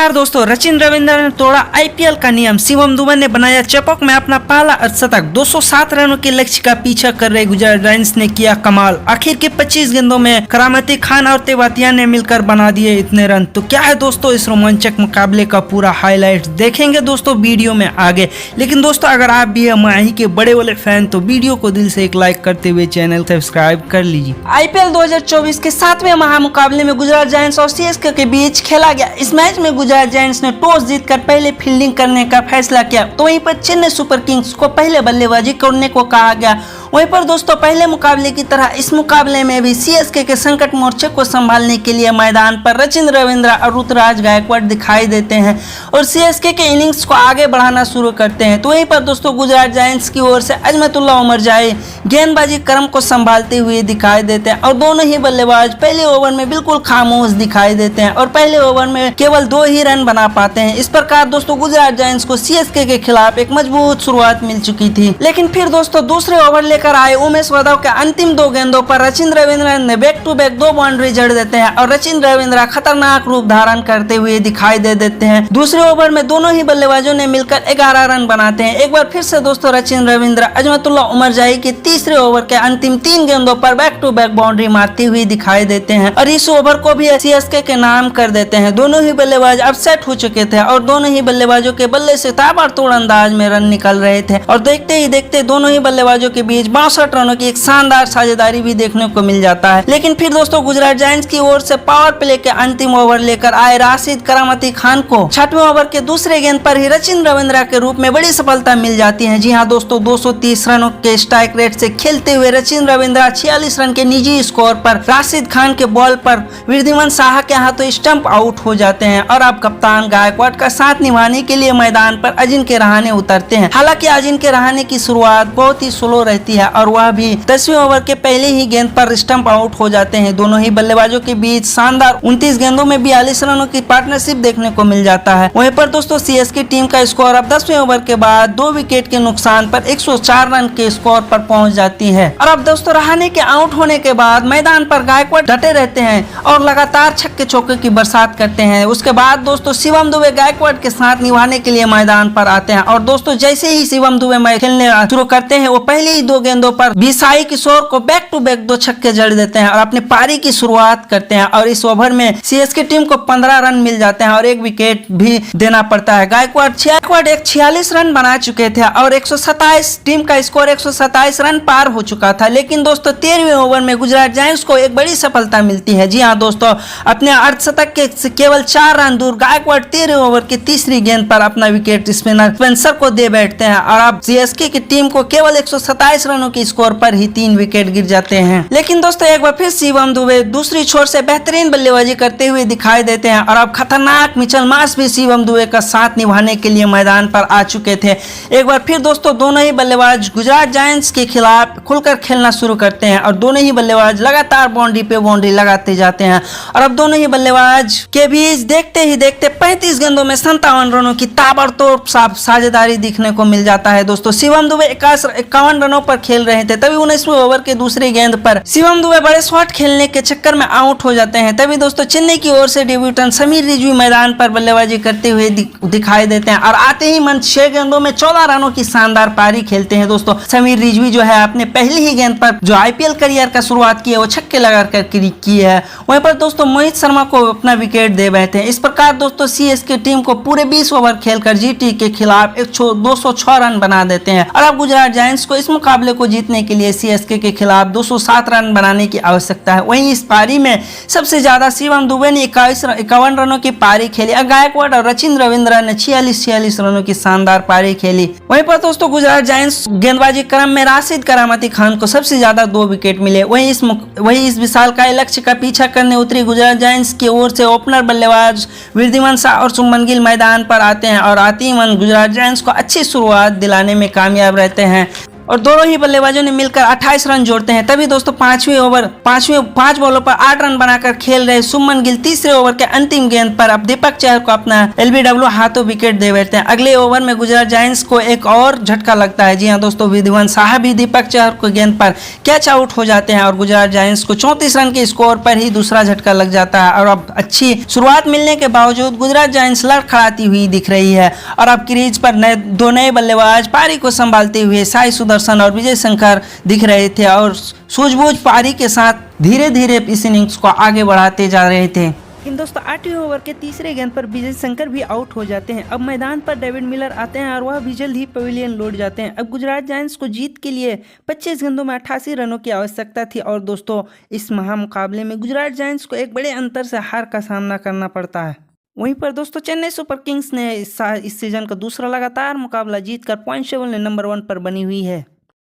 प्रकार दोस्तों सचिन रविंद्र ने तोड़ा आईपीएल का नियम। शिवम दुबे ने बनाया चपक में अपना पहला अर्धशतक। 207 रनों के लक्ष्य का पीछा कर रहे गुजरात जायंट्स ने किया कमाल। आखिर के 25 गेंदों में करामती खान और तेवातिया ने मिलकर बना दिए इतने रन। तो क्या है दोस्तों इस रोमांचक मुकाबले का पूरा हाईलाइट देखेंगे दोस्तों वीडियो में आगे। लेकिन दोस्तों अगर आप भी है माही के बड़े वाले फैन तो वीडियो को दिल से एक लाइक करते हुए चैनल सब्सक्राइब कर लीजिए। आईपीएल 2024 के 7वें महामुकाबले में गुजरात जायंट्स और सीएसके के बीच खेला गया। इस मैच में गुजरात जायंट्स ने टॉस जीतकर पहले फील्डिंग करने का फैसला किया, तो वहीं पर चेन्नई सुपर किंग्स को पहले बल्लेबाजी करने को कहा गया। वहीं पर दोस्तों पहले मुकाबले की तरह इस मुकाबले में भी सीएसके के संकट मोर्चे को संभालने के लिए मैदान पर सचिन रविंद्र और ऋतुराज गायकवाड़ दिखाई देते हैं और सीएसके के इनिंग्स को आगे बढ़ाना शुरू करते हैं। तो वहीं पर दोस्तों गुजरात जायंट्स की ओर से अजमतुल्लाह उमर जाए गेंदबाजी क्रम को संभालते हुए दिखाई देते हैं और दोनों ही बल्लेबाज पहले ओवर में बिल्कुल खामोश दिखाई देते हैं और पहले ओवर में केवल 2 ही रन बना पाते हैं। इस प्रकार दोस्तों गुजरात जायंट्स को सीएसके के खिलाफ एक मजबूत शुरुआत मिल चुकी थी। लेकिन फिर दोस्तों दूसरे ओवर लेकर आए उमेश यादव के अंतिम 2 गेंदों पर सचिन रविंद्र ने बैक टू बैक 2 बाउंड्री जड़ देते हैं और सचिन रविंद्र खतरनाक रूप धारण करते हुए दिखाई दे देते हैं। दूसरे ओवर में दोनों ही बल्लेबाजों ने मिलकर 11 रन बनाते हैं। एक बार फिर से दोस्तों सचिन रविंद्र अजमतुल्लाह उमर जाई के तीसरे ओवर के अंतिम 3 गेंदों पर बैक टू बैक बाउंड्री मारती हुई दिखाई देते हैं और इस ओवर को भी सीएसके के नाम कर देते हैं। दोनों ही बल्लेबाज अपसेट हो चुके थे और दोनों ही बल्लेबाजों के बल्ले से ताबड़तोड़ अंदाज में रन निकल रहे थे और देखते ही देखते दोनों ही बल्लेबाजों के बीच 62 रनों की एक शानदार साझेदारी भी देखने को मिल जाता है। लेकिन फिर दोस्तों गुजरात जायंट्स की ओर से पावर प्ले के अंतिम ओवर लेकर आए राशिद करामती खान को 6वें ओवर के दूसरे गेंद पर ही सचिन रविंद्र के रूप में बड़ी सफलता मिल जाती है। जी हाँ दोस्तों 230 रनों के स्ट्राइक रेट से खेलते हुए सचिन रविंद्र 46 रन के निजी स्कोर पर राशिद खान के बॉल पर वृद्धिमान शाह के हाथों स्टंप आउट हो जाते हैं और अब कप्तान गायकवाड़ का साथ निभाने के लिए मैदान पर अजिंक्य रहाणे उतरते हैं। हालांकि अजिंक्य रहाणे की शुरुआत बहुत ही स्लो रहती है और वह भी 10वें ओवर के पहले ही गेंद पर स्टंप आउट हो जाते हैं। दोनों ही बल्लेबाजों के बीच शानदार 29 गेंदों में 42 रनों की पार्टनरशिप देखने को मिल जाता है। वहीं पर दोस्तों सीएसके टीम का स्कोर अब 10वें ओवर के बाद 2 विकेट के नुकसान पर 104 रन के स्कोर पर पहुंच जाती है। और अब दोस्तों रहाणे के आउट होने के बाद मैदान पर गायकवाड़ डटे रहते हैं और लगातार छक्के चौके की बरसात करते हैं। उसके बाद दोस्तों शिवम दुबे गायकवाड़ के साथ निभाने के लिए मैदान पर आते हैं और दोस्तों जैसे ही शिवम दुबे खेलने शुरू करते हैं वो पहले ही 2 गेंदों पर साई किशोर को बैक टू बैक 2 छक्के जड़ देते हैं और अपने पारी की शुरुआत करते हैं और इस ओवर में सीएसके टीम को 15 रन मिल जाते हैं और 1 विकेट भी देना पड़ता है। गायकवाड़ 46 रन बना चुके थे और 127 टीम का स्कोर 127 रन पार हो चुका था। लेकिन दोस्तों 13वें ओवर में गुजरात जायंट्स को एक बड़ी सफलता मिलती है। जी हाँ दोस्तों अपने अर्धशतक के केवल 4 रन दूर गायकवाड़ 13 ओवर की तीसरी गेंद पर अपना विकेट स्पिनर स्पेंसर को दे बैठते हैं और अब सीएसके की टीम को केवल 127 रनों की स्कोर पर ही 3 विकेट गिर जाते हैं। लेकिन दोस्तों एक बार फिर शिवम दुबे दूसरी छोर से बेहतरीन बल्लेबाजी करते हुए दिखाई देते हैं और अब खतरनाक मिचेल मार्श भी शिवम दुबे का साथ निभाने के लिए मैदान पर आ चुके थे। एक बार फिर दोस्तों दोनों ही बल्लेबाज गुजरात जायंट्स के खिलाफ खुलकर खेलना शुरू करते हैं और दोनों ही बल्लेबाज लगातार बाउंड्री पे बाउंड्री लगाते जाते हैं और अब दोनों ही बल्लेबाज के बीच देखते ही देखते 35 गेंदों में 57 रनों की ताबड़तोड़ साझेदारी दिखने को मिल जाता है। दोस्तों शिवम दुबे 51 रनों पर खेल रहे थे तभी 19वें ओवर के दूसरे गेंद पर शिवम दुबे बड़े शॉट खेलने के चक्कर में आउट हो जाते हैं। तभी दोस्तों चेन्नई की ओर से डेब्यूटेंट समीर रिजवी मैदान पर बल्लेबाजी करते हुए दिखाई देते हैं और आते ही मन 6 गेंदों में 14 रनों की शानदार पारी खेलते हैं। दोस्तों समीर रिजवी जो है अपने पहली ही गेंद पर जो आईपीएल करियर का शुरुआत की है वो छक्के लगा कर की है। वहीं पर दोस्तों मोहित शर्मा को अपना विकेट दे बैठे हैं। इस प्रकार दोस्तों सीएसके टीम को पूरे 20 ओवर खेलकर जीटी के खिलाफ 206 रन बना देते हैं और अब गुजरात जायंट्स को इस मुकाबले को जीतने के लिए सीएसके के खिलाफ 207 रन बनाने की आवश्यकता है। वहीं इस पारी में सबसे ज्यादा शिवम दुबे ने 51 रनों की पारी खेली और गायकवाड़ और सचिन रविंद्र ने 46 रनों की शानदार पारी खेली। वहीं पर दोस्तों गुजरात जायंट्स गेंदबाजी क्रम में राशिद करामती खान को सबसे ज्यादा 2 विकेट मिले। वहीं इस विशालकाय लक्ष्य का पीछा करने उतरी गुजरात जायंट्स की ओर से ओपनर बल्लेबाज वृद्धिमान शाह और शुभमन गिल मैदान पर आते हैं और आते ही मन गुजरात जायंट्स को अच्छी शुरुआत दिलाने में कामयाब रहते हैं। और दोनों ही बल्लेबाजों ने मिलकर 28 रन जोड़ते हैं। तभी दोस्तों पांच बॉलों पर 8 रन बनाकर खेल रहे शुभमन गिल तीसरे ओवर के अंतिम गेंद पर अब दीपक चहर को अपना एलबीडब्ल्यू हाथों विकेट दे बैठते हैं। अगले ओवर में गुजरात जायंट्स को एक और झटका लगता है। जी हाँ दोस्तों, विध्वन साहा भी दीपक चहर को गेंद पर कैच आउट हो जाते हैं और गुजरात जायंट्स को 34 रन के स्कोर पर ही दूसरा झटका लग जाता है। और अब अच्छी शुरुआत मिलने के बावजूद गुजरात जायंट्स लड़खड़ाती हुई दिख रही है और अब क्रीज पर दो नए बल्लेबाज पारी को संभालते हुए साई सुदर्शन और विजय शंकर दिख रहे थे और सूझबूझ पारी के साथ धीरे धीरे इस इनिंग्स को आगे बढ़ाते जा रहे थे। इन दोस्तों 8वें ओवर के तीसरे गेंद पर विजय शंकर भी आउट हो जाते हैं। अब मैदान पर डेविड मिलर आते हैं और वह भी जल्द ही पवेलियन लौट जाते हैं। अब गुजरात जायंट्स को जीत के लिए 25 गेंदों में 88 रनों की आवश्यकता थी और दोस्तों इस महामुकाबले में गुजरात जायंट्स को एक बड़े अंतर से हार का सामना करना पड़ता है। वहीं पर दोस्तों चेन्नई सुपर किंग्स ने इस सीजन का दूसरा लगातार मुकाबला जीतकर पॉइंट टेबल में नंबर 1 पर बनी हुई है।